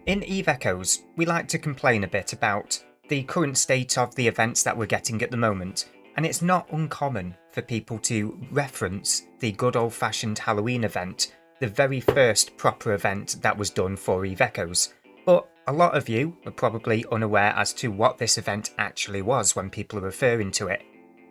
In Eve Echoes, we like to complain a bit about the current state of the events that we're getting at the moment, and it's not uncommon for people to reference the good old-fashioned Halloween event, the very first proper event that was done for Eve Echoes. But a lot of you are probably unaware as to what this event actually was when people are referring to it.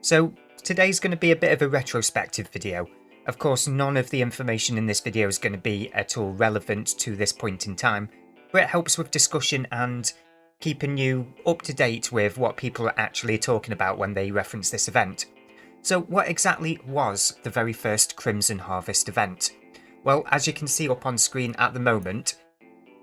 So today's going to be a bit of a retrospective video. Of course, none of the information in this video is going to be at all relevant to this point in time, but it helps with discussion and keeping you up to date with what people are actually talking about when they reference this event. So what exactly was the very first Crimson Harvest event? Well, as you can see up on screen at the moment,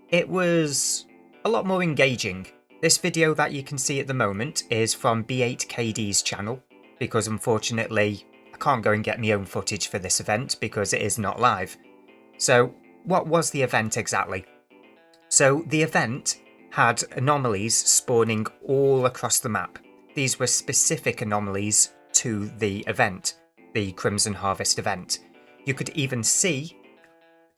it was a lot more engaging. This video that you can see at the moment is from B8KD's channel, because unfortunately I can't go and get my own footage for this event because it is not live. So what was the event exactly? So the event had anomalies spawning all across the map. These were specific anomalies to the event, the Crimson Harvest event. You could even see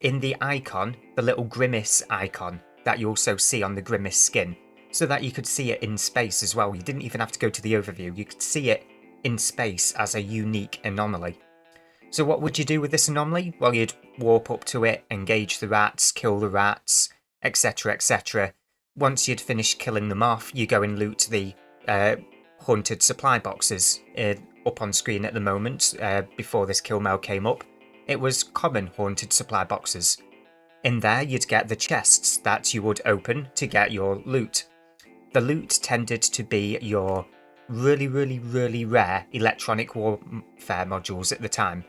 in the icon, the little Grimace icon that you also see on the Grimace skin, so that you could see it in space as well. You didn't even have to go to the overview, you could see it in space as a unique anomaly. So what would you do with this anomaly? Well, you'd warp up to it, engage the rats, kill the rats, etc, etc. Once you'd finished killing them off, you go and loot the haunted supply boxes up on screen at the moment. Before this kill mail came up, it was common haunted supply boxes. In there you'd get the chests that you would open to get your loot. The loot tended to be your really rare electronic warfare modules at the time.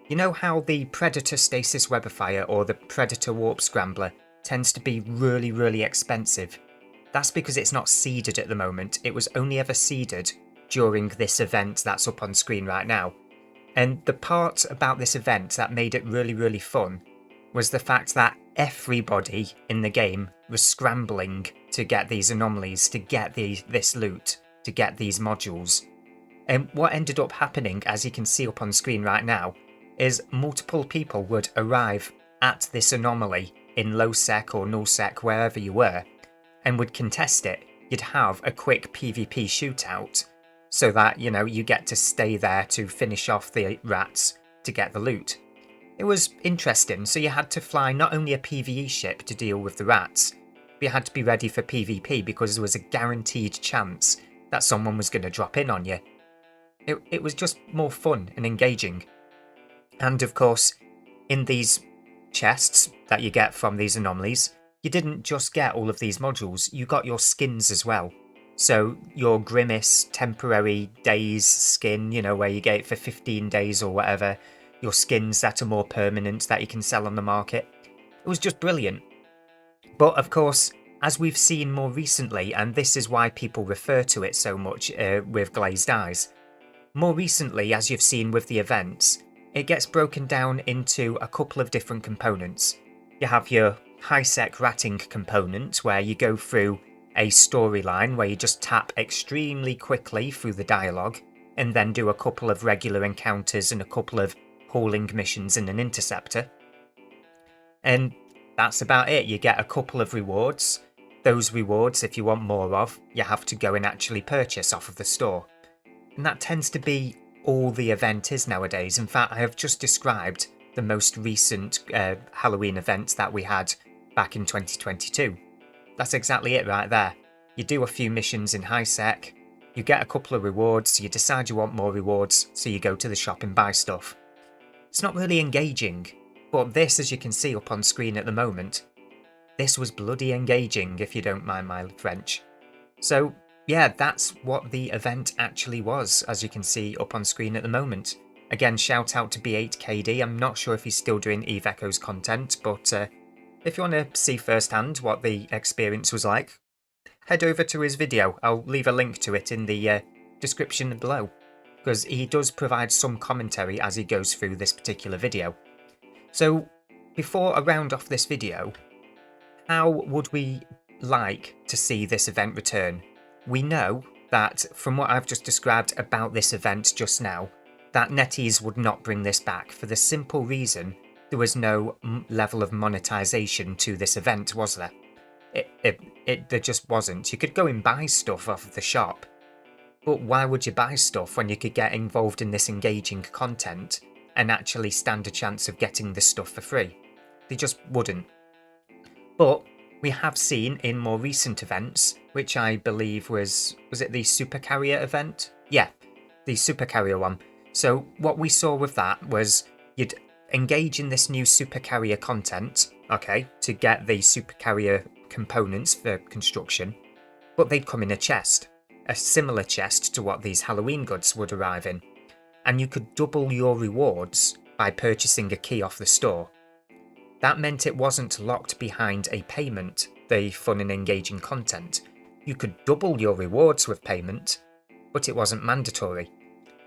You know how the Predator Stasis Webifier or the Predator Warp Scrambler tends to be really expensive? That's because it's not seeded at the moment. It was only ever seeded during this event that's up on screen right now. And the part about this event that made it really fun was the fact that everybody in the game was scrambling to get these anomalies, to get this loot, to get these modules. And what ended up happening, as you can see up on screen right now, is multiple people would arrive at this anomaly in low sec or null sec, wherever you were, and would contest it. You'd have a quick PvP shootout so that, you know, you get to stay there to finish off the rats to get the loot. It was interesting, so you had to fly not only a PvE ship to deal with the rats, but you had to be ready for PvP because there was a guaranteed chance that someone was going to drop in on you. It was just more fun and engaging. And of course, in these chests that you get from these anomalies, you didn't just get all of these modules, you got your skins as well. So your Grimace temporary days skin, you know, where you get it for 15 days or whatever, your skins that are more permanent that you can sell on the market. It was just brilliant. But of course, as we've seen more recently, and this is why people refer to it so much with glazed eyes, more recently, as you've seen with the events, it gets broken down into a couple of different components. You have your high-sec ratting component, where you go through a storyline where you just tap extremely quickly through the dialogue, and then do a couple of regular encounters and a couple of hauling missions and an interceptor. And that's about it. You get a couple of rewards. Those rewards, if you want more of, you have to go and actually purchase off of the store. And that tends to be all the event is nowadays. In fact, I have just described the most recent Halloween events that we had back in 2022. That's exactly it right there. You do a few missions in high sec, you get a couple of rewards, you decide you want more rewards, so you go to the shop and buy stuff. It's not really engaging, but this, as you can see up on screen at the moment, this was bloody engaging, if you don't mind my French. So yeah, that's what the event actually was, as you can see up on screen at the moment. Again, shout out to B8KD. I'm not sure if he's still doing Eve Echoes content, but if you want to see firsthand what the experience was like, head over to his video. I'll leave a link to it in the description below, because he does provide some commentary as he goes through this particular video. So before I round off this video, how would we like to see this event return? We know that, from what I've just described about this event just now, that NetEase would not bring this back for the simple reason there was no level of monetization to this event, was there? There just wasn't. You could go and buy stuff off of the shop, but why would you buy stuff when you could get involved in this engaging content and actually stand a chance of getting this stuff for free? They just wouldn't. But we have seen in more recent events, which I believe was it the Super Carrier event? Yeah, the Super Carrier one. So what we saw with that was you'd engage in this new Super Carrier content, okay, to get the Super Carrier components for construction, but they'd come in a chest, a similar chest to what these Halloween goods would arrive in, and you could double your rewards by purchasing a key off the store. That meant it wasn't locked behind a payment, the fun and engaging content. You could double your rewards with payment, but it wasn't mandatory.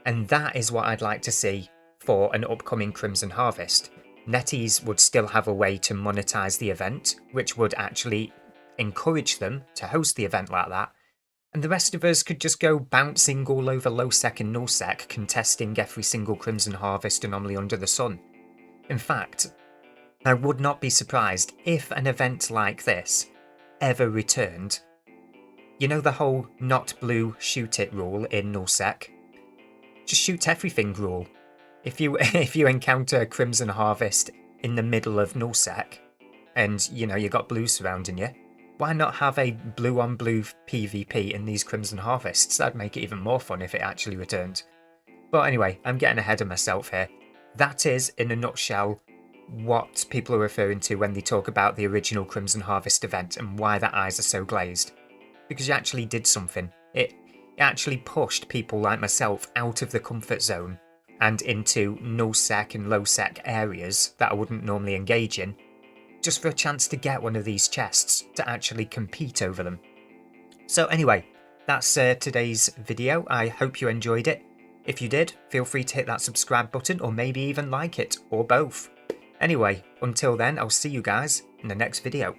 And that is what I'd like to see for an upcoming Crimson Harvest. NetEase would still have a way to monetize the event, which would actually encourage them to host the event like that, and the rest of us could just go bouncing all over low-sec and null-sec, contesting every single Crimson Harvest anomaly under the sun. In fact, I would not be surprised if an event like this ever returned. You know the whole not blue shoot it rule in null-sec? Just shoot everything rule. If you encounter a Crimson Harvest in the middle of null-sec, and you got blue surrounding you, why not have a blue on blue PvP in these Crimson Harvests? That'd make it even more fun if it actually returned. But anyway, I'm getting ahead of myself here. That is, in a nutshell, what people are referring to when they talk about the original Crimson Harvest event and why their eyes are so glazed. Because it actually did something. It actually pushed people like myself out of the comfort zone and into null-sec and low-sec areas that I wouldn't normally engage in, just for a chance to get one of these chests to actually compete over them. So anyway, that's today's video. I hope you enjoyed it. If you did, feel free to hit that subscribe button or maybe even like it, or both. Anyway, until then, I'll see you guys in the next video.